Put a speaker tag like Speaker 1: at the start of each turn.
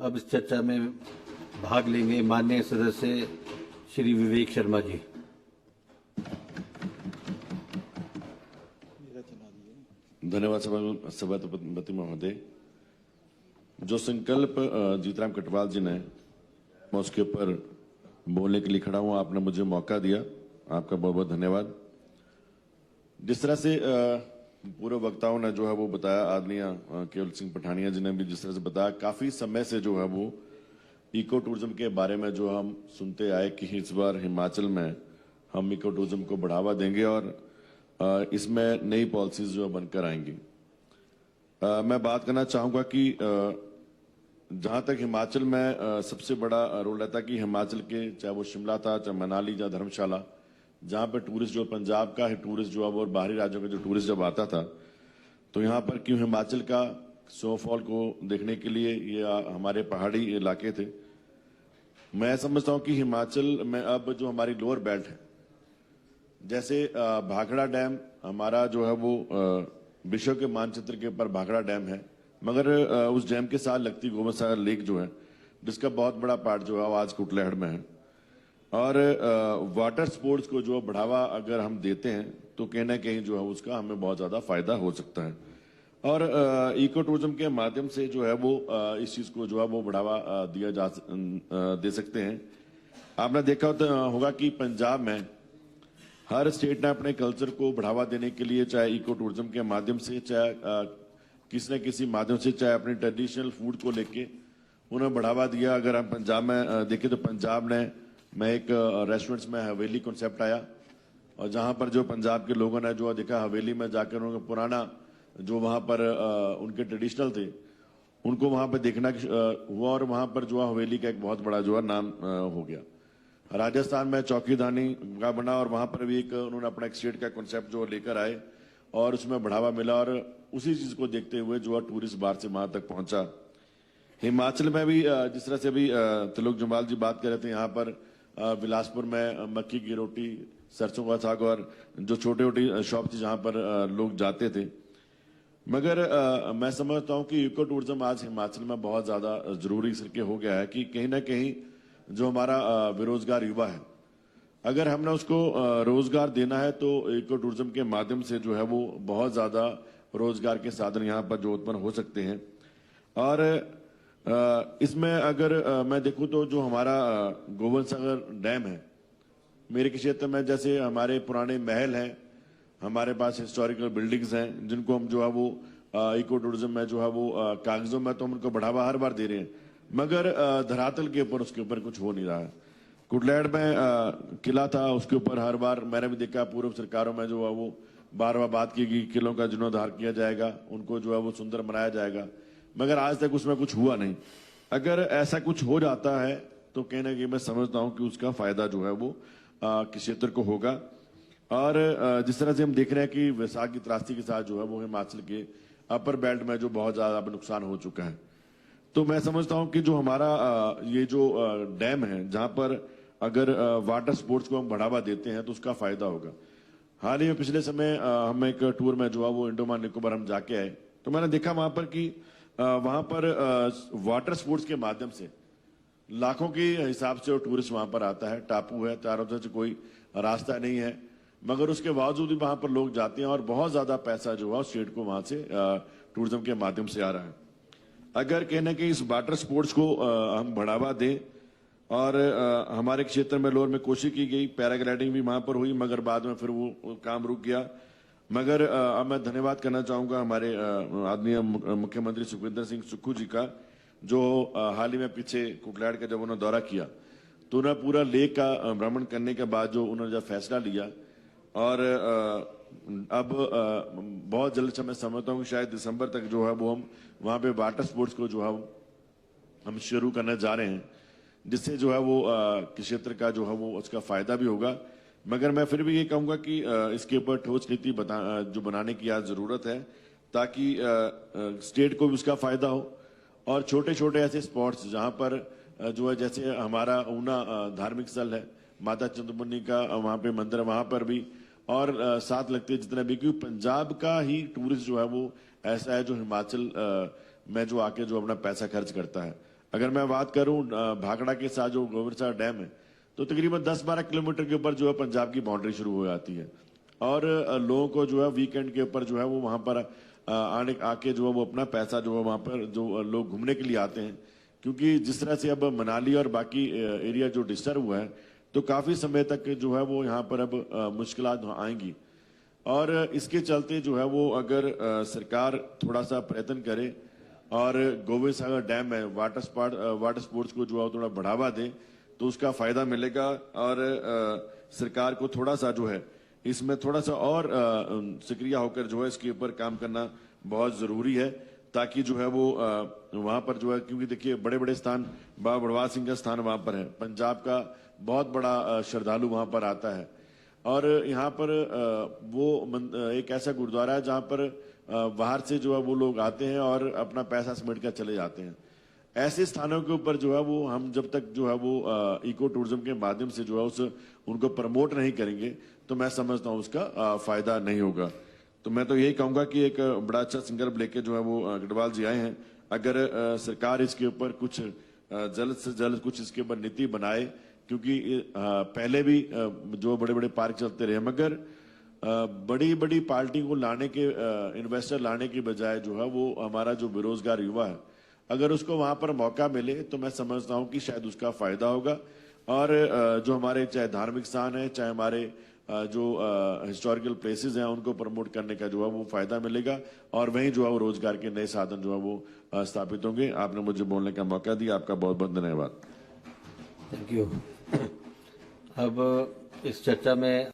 Speaker 1: अब इस चर्चा में भाग लेंगे माननीय सदस्य श्री विवेक शर्मा जी।
Speaker 2: धन्यवाद सभापति महोदय। जो संकल्प जीतराम कटवाल जी ने, मैं उसके ऊपर बोलने के लिए खड़ा हूं। आपने मुझे मौका दिया, आपका बहुत बहुत धन्यवाद। जिस तरह से पूर्व वक्ताओं ने जो है वो बताया, आदरणीय केवल सिंह पठानिया जी ने भी जिस तरह से बताया, काफी समय से जो है वो इको टूरिज्म के बारे में जो हम सुनते आए कि इस बार हिमाचल में हम इको टूरिज्म को बढ़ावा देंगे और इसमें नई पॉलिसीज जो बनकर आएंगी। मैं बात करना चाहूंगा कि जहां तक हिमाचल में सबसे बड़ा रोल रहता है कि हिमाचल के, चाहे वो शिमला था, चाहे मनाली, या धर्मशाला, जहां पर टूरिस्ट जो पंजाब का है टूरिस्ट जो अब और बाहरी राज्यों का जो टूरिस्ट जब आता था, तो यहाँ पर क्यों हिमाचल का स्नोफॉल को देखने के लिए ये हमारे पहाड़ी इलाके थे। मैं समझता हूं कि हिमाचल में अब जो हमारी लोअर बेल्ट है, जैसे भाखड़ा डैम हमारा जो है वो विश्व के मानचित्र के ऊपर भाखड़ा डैम है, मगर उस डैम के साथ लगती गोविंद सागर लेक जो है, जिसका बहुत बड़ा पार्ट जो है आज कुटलैहड़ में है। और वाटर स्पोर्ट्स को जो बढ़ावा अगर हम देते हैं तो कहीं ना कहीं जो है उसका हमें बहुत ज्यादा फायदा हो सकता है। और इको टूरिज्म के माध्यम से जो है वो इस चीज को जो है वो बढ़ावा दे सकते हैं। आपने देखा होगा कि पंजाब में हर स्टेट ने अपने कल्चर को बढ़ावा देने के लिए, चाहे इको टूरिज्म के माध्यम से, चाहे किसी न किसी माध्यम से, चाहे अपने ट्रेडिशनल फूड को लेके उन्हें बढ़ावा दिया। अगर हम पंजाब में देखें तो पंजाब ने में एक रेस्टोरेंट्स में हवेली कॉन्सेप्ट आया, और जहां पर जो पंजाब के लोगों ने जो देखा हवेली में जाकर उनका पुराना जो वहां पर उनके ट्रेडिशनल थे उनको वहां पर देखना हुआ, और वहां पर जो हवेली का एक बहुत बड़ा जो है नाम हो गया। राजस्थान में चौकीदानी का बना, और वहां पर भी एक उन्होंने अपना एक स्टेट का कॉन्सेप्ट जो लेकर आए और उसमें बढ़ावा मिला, और उसी चीज को देखते हुए जो है टूरिस्ट बाहर से वहां तक पहुंचा। हिमाचल में भी जिस तरह से अभी त्रिलोक जम्वाल जी बात कर रहे थे, यहाँ पर बिलासपुर में मक्की की रोटी, सरसों का साग और जो छोटी छोटी शॉप थी जहां पर लोग जाते थे। मगर मैं समझता हूं कि इको टूरिज्म आज हिमाचल में बहुत ज्यादा जरूरी इसलिए हो गया है कि कहीं ना कहीं जो हमारा बेरोजगार युवा है, अगर हमने उसको रोजगार देना है तो इको टूरिज्म के माध्यम से जो है वो बहुत ज्यादा रोजगार के साधन यहाँ पर जो उत्पन्न हो सकते हैं। और इसमें अगर मैं देखूं तो जो हमारा गोविंद सागर डैम है, मेरे क्षेत्र में जैसे हमारे पुराने महल हैं, हमारे पास हिस्टोरिकल बिल्डिंग्स हैं, जिनको हम जो है वो इको टूरिज्म में जो है वो कागजों में तो हम उनको बढ़ावा हर बार दे रहे हैं, मगर धरातल के ऊपर उसके ऊपर कुछ हो नहीं रहा है। कुटलैहड़ में किला था, उसके ऊपर हर बार मैंने भी देखा पूर्व सरकारों में जो है वो बार बार बात की गई किलों का जीर्णोद्धार किया जाएगा, उनको जो है वो सुंदर बनाया जाएगा, मगर आज तक उसमें कुछ हुआ नहीं। अगर ऐसा कुछ हो जाता है तो कहीं ना कहीं मैं समझता हूं कि उसका फायदा जो है वो क्षेत्र को होगा। और जिस तरह से हम देख रहे हैं कि वैसाख की त्रासदी के साथ जो है वो हिमाचल के अपर बेल्ट में जो बहुत ज्यादा नुकसान हो चुका है, तो मैं समझता हूं कि जो हमारा ये जो डैम है, जहां पर अगर वाटर स्पोर्ट्स को हम बढ़ावा देते हैं तो उसका फायदा होगा। हाल ही में पिछले समय हम एक टूर में जो है वो अंडमान निकोबार हम जाके आए, तो मैंने देखा वहां पर कि वहां पर वाटर स्पोर्ट्स के माध्यम से लाखों के हिसाब से टूरिस्ट वहां पर आता है। टापू है, चारों तरफ से कोई रास्ता नहीं है, मगर उसके बावजूद भी वहां पर लोग जाते हैं और बहुत ज्यादा पैसा जो है स्टेट को वहां से टूरिज्म के माध्यम से आ रहा है। अगर कहना कि इस वाटर स्पोर्ट्स को हम बढ़ावा दें, और हमारे क्षेत्र में लोअर में कोशिश की गई, पैराग्लाइडिंग भी वहां पर हुई, मगर बाद में फिर वो काम रुक गया। मगर अब मैं धन्यवाद करना चाहूंगा हमारे आदरणीय मुख्यमंत्री सुखविंदर सिंह सुक्खू जी का, जो हाल ही में पीछे कुटलैहड़ का जब उन्होंने दौरा किया तो उन्हें पूरा लेक का भ्रमण करने के बाद जो उन्होंने जब फैसला लिया, और अब बहुत जल्द से मैं समझता हूँ कि शायद दिसंबर तक जो है वो हम वहां पे वाटर स्पोर्ट्स को जो है हम शुरू करने जा रहे हैं, जिससे जो है वो क्षेत्र का जो है वो उसका फायदा भी होगा। मगर मैं फिर भी ये कहूंगा कि इसके ऊपर ठोस नीति जो बनाने की आज जरूरत है, ताकि स्टेट को भी उसका फायदा हो, और छोटे छोटे ऐसे स्पॉट्स जहां पर जो है, जैसे हमारा ऊना धार्मिक स्थल है, माता चिंतपूर्णी का वहां पे मंदिर है, वहां पर भी, और साथ लगते जितने भी, क्योंकि पंजाब का ही टूरिस्ट जो है वो ऐसा है जो हिमाचल में जो आके जो अपना पैसा खर्च करता है। अगर मैं बात करूं भाखड़ा के साथ जो गोविंदसागर डैम है, तो तकरीबन 10-12 किलोमीटर के ऊपर जो है पंजाब की बाउंड्री शुरू हो जाती है। और लोगों को जो है वीकेंड के ऊपर जो है वो वहां पर आके जो है वो अपना पैसा जो है वहां पर जो लोग घूमने के लिए आते हैं, क्योंकि जिस तरह से अब मनाली और बाकी एरिया जो डिस्टर्ब हुआ है, तो काफी समय तक जो है वो यहाँ पर अब मुश्किलात आएंगी। और इसके चलते जो है वो अगर सरकार थोड़ा सा प्रयत्न करे और गोविंद सागर डैम है वाटर स्पोर्ट्स को जो है थोड़ा बढ़ावा दे, तो उसका फायदा मिलेगा। और सरकार को थोड़ा सा जो है इसमें थोड़ा सा और सक्रिय होकर जो है इसके ऊपर काम करना बहुत जरूरी है, ताकि जो है वो वहां पर जो है, क्योंकि देखिए बड़े बड़े स्थान, बाबा बड़वाल सिंह का स्थान वहां पर है, पंजाब का बहुत बड़ा श्रद्धालु वहां पर आता है। और यहाँ पर एक ऐसा गुरुद्वारा है जहां पर बाहर से जो है वो लोग आते हैं और अपना पैसा समेट कर चले जाते हैं। ऐसे स्थानों के ऊपर जो है वो हम जब तक जो है वो इको टूरिज्म के माध्यम से जो है उनको प्रमोट नहीं करेंगे, तो मैं समझता हूँ उसका फायदा नहीं होगा। तो मैं तो यही कहूंगा कि एक बड़ा अच्छा संकल्प लेके जो है वो कटवाल जी आए हैं। अगर सरकार इसके ऊपर कुछ जल्द से जल्द कुछ इसके ऊपर नीति बनाए, क्योंकि पहले भी जो बड़े बड़े पार्क चलते रहे, मगर बड़ी बड़ी पार्टी को लाने के इन्वेस्टर लाने की बजाय जो है वो हमारा जो बेरोजगार युवा है, अगर उसको वहां पर मौका मिले तो मैं समझता हूं कि शायद उसका फायदा होगा। और जो हमारे चाहे धार्मिक स्थान है, चाहे हमारे जो हिस्टोरिकल प्लेसेस हैं, उनको प्रमोट करने का जो है वो फायदा मिलेगा, और वहीं जो है वो रोजगार के नए साधन जो है वो स्थापित होंगे। आपने मुझे बोलने का मौका दिया, आपका बहुत बहुत धन्यवाद।
Speaker 1: Thank you. अब इस चर्चा में